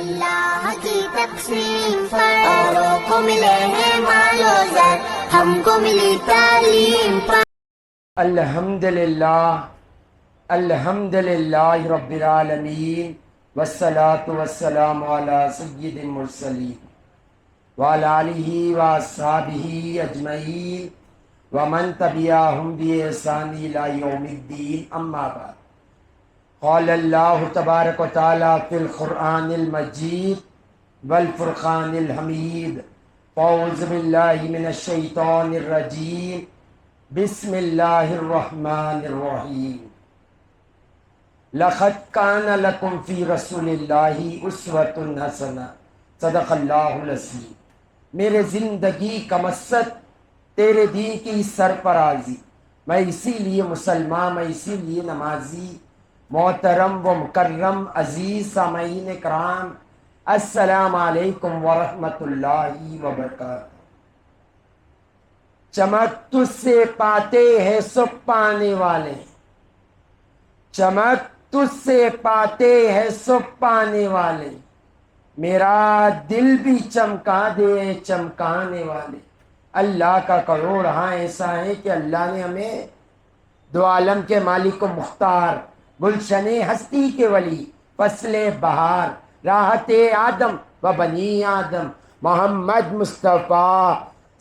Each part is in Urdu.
اللہ کی تقسیم پر اوروں کو ملے ہیں مال و زر، ہم کو ملی تعلیم پر۔ الحمدللہ رب العالمین، والصلاة والسلام علی سید المرسلین وعلی آلہ واصحابہ اجمعین ومن تبعہم بإحسان الی یوم الدین، اما بعد۔ قال اللہ تبارک و تعالی فی القرآن المجید والفرقان الحمید، اعوذ باللہ من الشیطان الرجیم، بسم اللہ الرحمن الرحیم۔ لقد کان لکم فی رسول اللہ اسوۃ حسنہ، صدق اللہ العظیم۔ میرے زندگی کا مقصد تیرے دین کی سرفرازی، میں اسی لیے مسلمان، میں اسی لیے نمازی۔ محترم و مکرم عزیز سامعین کرام، السلام علیکم ورحمۃ اللہ وبرکاتہ۔ چمک تجھ سے پاتے ہیں سب پانے والے، چمک تجھ سے پاتے ہیں سب پانے والے، میرا دل بھی چمکا دے چمکانے والے۔ اللہ کا کروڑ ہاں ایسا ہے کہ اللہ نے ہمیں دو عالم کے مالک و مختار، گلشن ہستی کے ولی، فصل بہار، راحت آدم و بنی آدم، محمد مصطفیٰ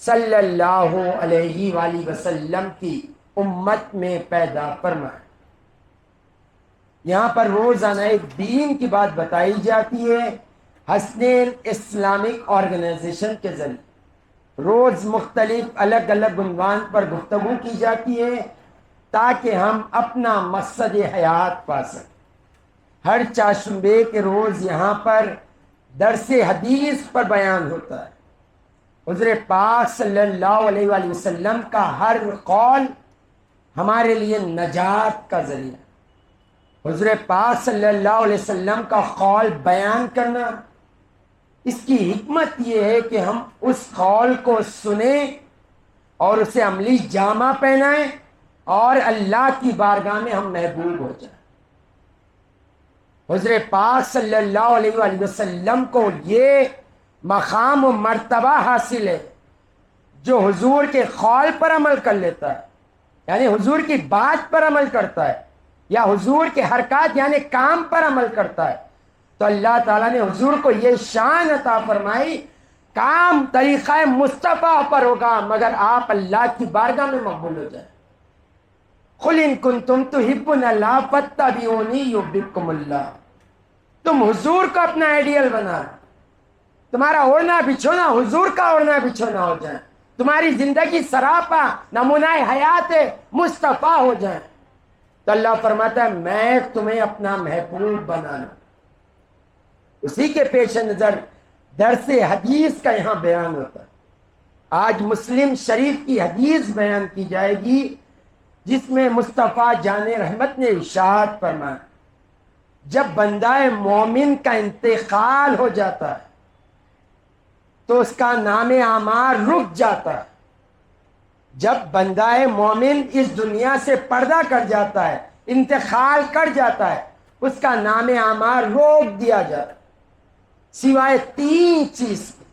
صلی اللہ علیہ وآلہ وسلم کی امت میں پیدا فرمائے۔ یہاں پر روزانہ ایک دین کی بات بتائی جاتی ہے حسنین اسلامک آرگنائزیشن کے ذریعے۔ روز مختلف الگ الگ عنوان پر گفتگو کی جاتی ہے تاکہ ہم اپنا مقصد حیات پا سکیں۔ ہر چاشمبے کے روز یہاں پر درس حدیث پر بیان ہوتا ہے۔ حضور پاک صلی اللہ علیہ وآلہ وسلم کا ہر قول ہمارے لیے نجات کا ذریعہ۔ حضور پاک صلی اللہ علیہ وسلم کا قول بیان کرنا، اس کی حکمت یہ ہے کہ ہم اس قول کو سنیں اور اسے عملی جامہ پہنائیں اور اللہ کی بارگاہ میں ہم محبوب ہو جائیں۔ حضور پاک صلی اللہ علیہ وآلہ وسلم کو یہ مقام و مرتبہ حاصل ہے جو حضور کے قول پر عمل کر لیتا ہے، یعنی حضور کی بات پر عمل کرتا ہے، یا حضور کے حرکات یعنی کام پر عمل کرتا ہے، تو اللہ تعالیٰ نے حضور کو یہ شان عطا فرمائی، کام طریقہ مصطفیٰ پر ہوگا مگر آپ اللہ کی بارگاہ میں مقبول ہو جائیں۔ قُلْ إِن كُنتُمْ تُحِبُّونَ اللَّهَ فَاتَّبِعُونِي يُحْبِبْكُمُ اللَّهُ۔ تم حضور کو اپنا آئیڈیل بنا، تمہارا اوڑھنا بچھونا حضور کا اوڑھنا بچھونا ہو جائے، تمہاری زندگی سراپا نمونہ حیات مصطفیٰ ہو جائے، تو اللہ فرماتا ہے میں تمہیں اپنا محبوب بنا لوں۔ اسی کے پیش نظر درس حدیث کا یہاں بیان ہوتا ہے۔ آج مسلم شریف کی حدیث بیان کی جائے گی جس میں مصطفیٰ جان رحمت نے ارشاد فرمایا، جب بندہ مومن کا انتقال ہو جاتا ہے تو اس کا نام اعمال رک جاتا ہے۔ جب بندہ مومن اس دنیا سے پردہ کر جاتا ہے، انتقال کر جاتا ہے، اس کا نام اعمال روک دیا جاتا ہے سوائے تین چیز کے۔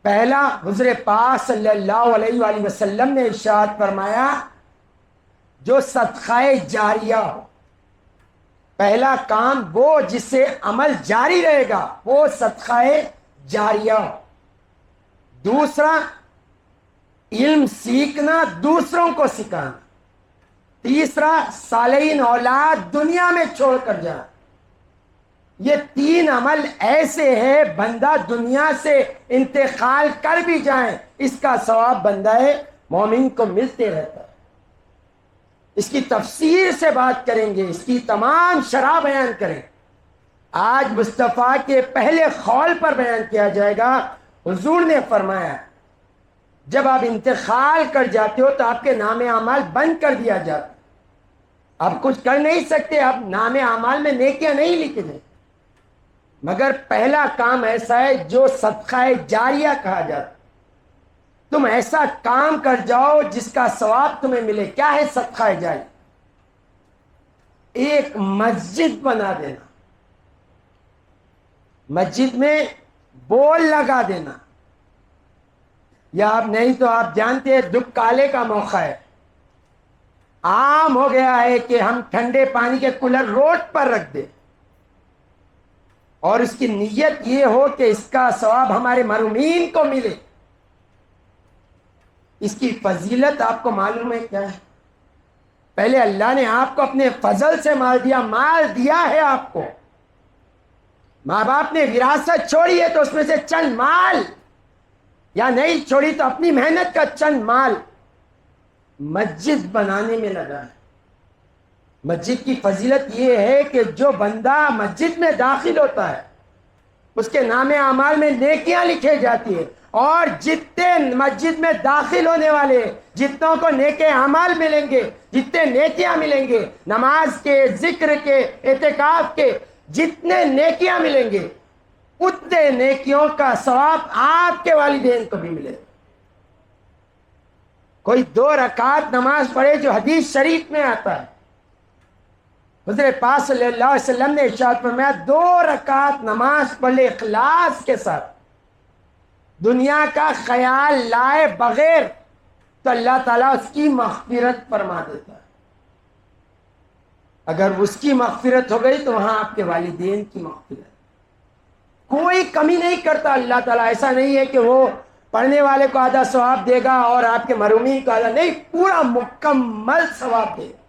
پہلا، حضور پاک صلی اللہ علیہ وآلہ وسلم نے ارشاد فرمایا جو صدقہ جاریہ ہو، پہلا کام وہ جس سے عمل جاری رہے گا وہ صدقہ جاریہ ہو۔ دوسرا، علم سیکھنا، دوسروں کو سکھانا۔ تیسرا، صالحین اولاد دنیا میں چھوڑ کر جانا۔ یہ تین عمل ایسے ہیں بندہ دنیا سے انتقال کر بھی جائیں اس کا ثواب بندہ مومن کو ملتے رہتا ہے۔ اس کی تفسیر سے بات کریں گے، اس کی تمام شرح بیان کریں۔ آج مصطفیٰ کے پہلے قول پر بیان کیا جائے گا۔ حضور نے فرمایا جب آپ انتقال کر جاتے ہو تو آپ کے نام اعمال بند کر دیا جاتا، آپ کچھ کر نہیں سکتے، آپ نام اعمال میں نیکیاں نہیں لکھ دیں، مگر پہلا کام ایسا ہے جو صدقہ جاریہ کہا جاتا۔ تم ایسا کام کر جاؤ جس کا ثواب تمہیں ملے۔ کیا ہے صدقہ جاریہ؟ ایک مسجد بنا دینا، مسجد میں بول لگا دینا، یا آپ نہیں تو آپ جانتے ہیں دکھ کالے کا موقع ہے، عام ہو گیا ہے کہ ہم ٹھنڈے پانی کے کولر روڈ پر رکھ دیں اور اس کی نیت یہ ہو کہ اس کا ثواب ہمارے مرحومین کو ملے۔ اس کی فضیلت آپ کو معلوم ہے کیا ہے؟ پہلے اللہ نے آپ کو اپنے فضل سے مال دیا ہے آپ کو، ماں باپ نے وراثت چھوڑی ہے تو اس میں سے چند مال، یا نہیں چھوڑی تو اپنی محنت کا چند مال مسجد بنانے میں لگا ہے۔ مسجد کی فضیلت یہ ہے کہ جو بندہ مسجد میں داخل ہوتا ہے اس کے نام اعمال میں نیکیاں لکھی جاتی ہے، اور جتنے مسجد میں داخل ہونے والے جتنوں کو نیک اعمال ملیں گے، جتنے نیکیاں ملیں گے، نماز کے، ذکر کے، اعتکاف کے جتنے نیکیاں ملیں گے، اتنے نیکیوں کا ثواب آپ کے والدین کو بھی ملے۔ کوئی 2 رکعت نماز پڑھے جو حدیث شریف میں آتا ہے، حضرت پاک صلی اللہ علیہ وسلم نے ارشاد فرمایا 2 رکعت نماز پڑھ لے اخلاص کے ساتھ، دنیا کا خیال لائے بغیر، تو اللہ تعالیٰ اس کی مغفرت فرما دیتا ہے۔ اگر اس کی مغفرت ہو گئی تو وہاں آپ کے والدین کی مغفرت، کوئی کمی نہیں کرتا اللہ تعالیٰ۔ ایسا نہیں ہے کہ وہ پڑھنے والے کو آدھا ثواب دے گا اور آپ کے مرحومین کو آدھا، نہیں، پورا مکمل ثواب دے گا۔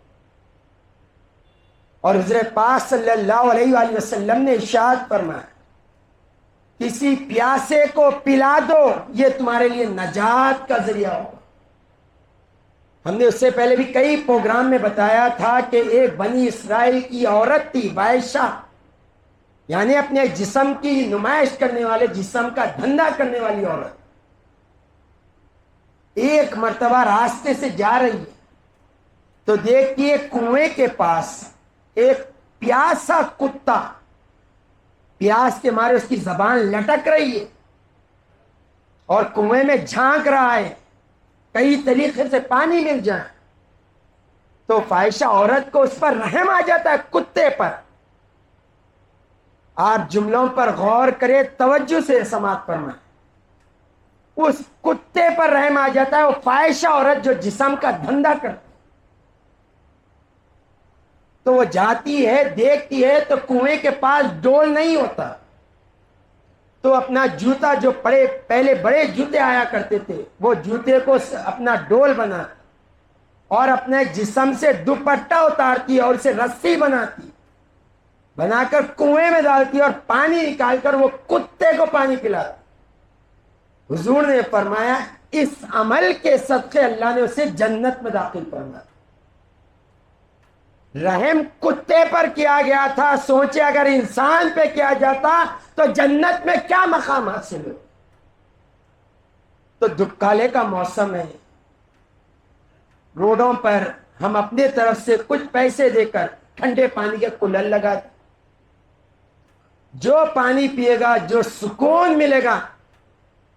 اور حضرت پاک صلی اللہ علیہ وآلہ وسلم نے ارشاد فرمایا کسی پیاسے کو پلا دو، یہ تمہارے لیے نجات کا ذریعہ ہوگا۔ ہم نے اس سے پہلے بھی کئی پروگرام میں بتایا تھا کہ ایک بنی اسرائیل کی عورت تھی بائشہ، یعنی اپنے جسم کی نمائش کرنے والے، جسم کا دھندا کرنے والی عورت، ایک مرتبہ راستے سے جا رہی ہے تو دیکھتی ہے کنویں کے پاس ایک پیاسا کتا، پیاس کے مارے اس کی زبان لٹک رہی ہے اور کنویں میں جھانک رہا ہے کئی طریقے سے پانی مل جائے، تو فاحشہ عورت کو اس پر رحم آ جاتا ہے، کتے پر۔ آپ جملوں پر غور کریں، توجہ سے سماعت فرمائیں، اس کتے پر رحم آ جاتا ہے، وہ فاحشہ عورت جو جسم کا دھندا کرتی، تو وہ جاتی ہے، دیکھتی ہے تو کنویں کے پاس ڈول نہیں ہوتا، تو اپنا جوتا، جو پہلے بڑے جوتے آیا کرتے تھے، وہ جوتے کو اپنا ڈول بنا اور اپنے جسم سے دوپٹہ اتارتی اور اسے رسی بنا کر کنویں میں ڈالتی اور پانی نکال کر وہ کتے کو پانی پلاتی۔ حضور نے فرمایا اس عمل کے صدقے اللہ نے اسے جنت میں داخل فرمایا۔ رحم کتے پر کیا گیا تھا، سوچے اگر انسان پہ کیا جاتا تو جنت میں کیا مقام حاصل ہو۔ تو دکھالے کا موسم ہے، روڈوں پر ہم اپنے طرف سے کچھ پیسے دے کر ٹھنڈے پانی کے کولر لگا دیں، جو پانی پیے گا، جو سکون ملے گا۔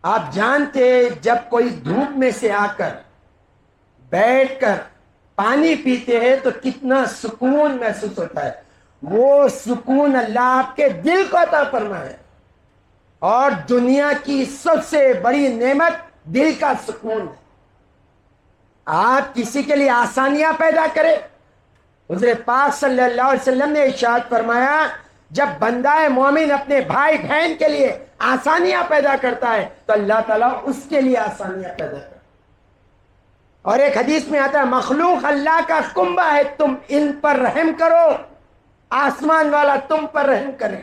آپ جانتے جب کوئی دھوپ میں سے آ کر بیٹھ کر پانی پیتے ہیں تو کتنا سکون محسوس ہوتا ہے، وہ سکون اللہ آپ کے دل کو عطا فرمائے، اور دنیا کی سب سے بڑی نعمت دل کا سکون ہے۔ آپ کسی کے لیے آسانیاں پیدا کریں، حضرت پاک صلی اللہ علیہ وسلم نے ارشاد فرمایا جب بندہ مومن اپنے بھائی بہن کے لیے آسانیاں پیدا کرتا ہے تو اللہ تعالیٰ اس کے لیے آسانیاں پیدا کرتا ہے۔ اور ایک حدیث میں آتا ہے مخلوق اللہ کا کنبہ ہے، تم ان پر رحم کرو، آسمان والا تم پر رحم کرے۔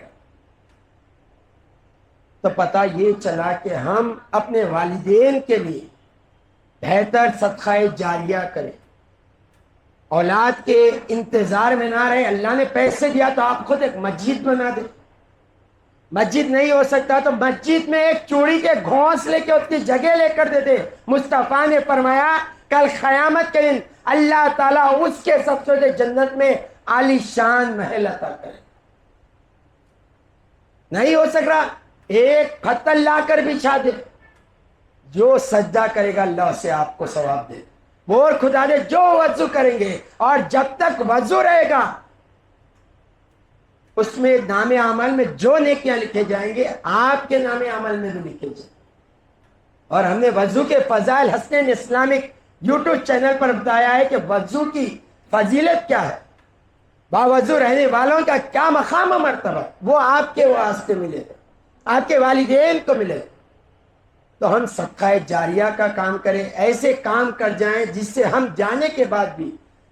تو پتہ یہ چلا کہ ہم اپنے والدین کے لیے بہتر صدقہ جاریہ کریں، اولاد کے انتظار میں نہ رہے۔ اللہ نے پیسے دیا تو آپ خود ایک مسجد بنا دیں، مسجد نہیں ہو سکتا تو مسجد میں ایک چوڑی کے گھونسلے کے اس کی جگہ لے کر دے دے۔ مصطفیٰ نے فرمایا کل قیامت کے دن اللہ تعالیٰ اس کے سب سے جنت میں عالی شان محل عطا کرے۔ نہیں ہو سک رہا، ایک پتھر لا کر بچھا دے، جو سجدہ کرے گا اللہ سے آپ کو ثواب دے۔ اور خدا دے جو وضو کریں گے، اور جب تک وضو رہے گا اس میں نام عمل میں جو نیکیاں لکھے جائیں گے آپ کے نام عمل میں بھی لکھے جائیں. اور ہم نے وضو کے فضائل حسنین اسلامک یوٹیوب چینل پر بتایا ہے کہ وضو کی فضیلت کیا ہے, باوضو رہنے والوں کا کیا مقام و مرتبہ, وہ آپ کے واسطے ملے, آپ کے والدین کو ملے. تو ہم صدقہ جاریہ کا کام کریں, ایسے کام کر جائیں جس سے ہم جانے کے بعد بھی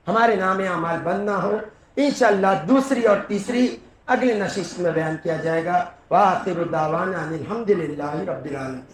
ہمارے نام اعمال بند نہ ہو. انشاءاللہ دوسری اور تیسری اگلی نشست میں بیان کیا جائے گا. وآخر دعوانا ان الحمد للہ رب العالمین.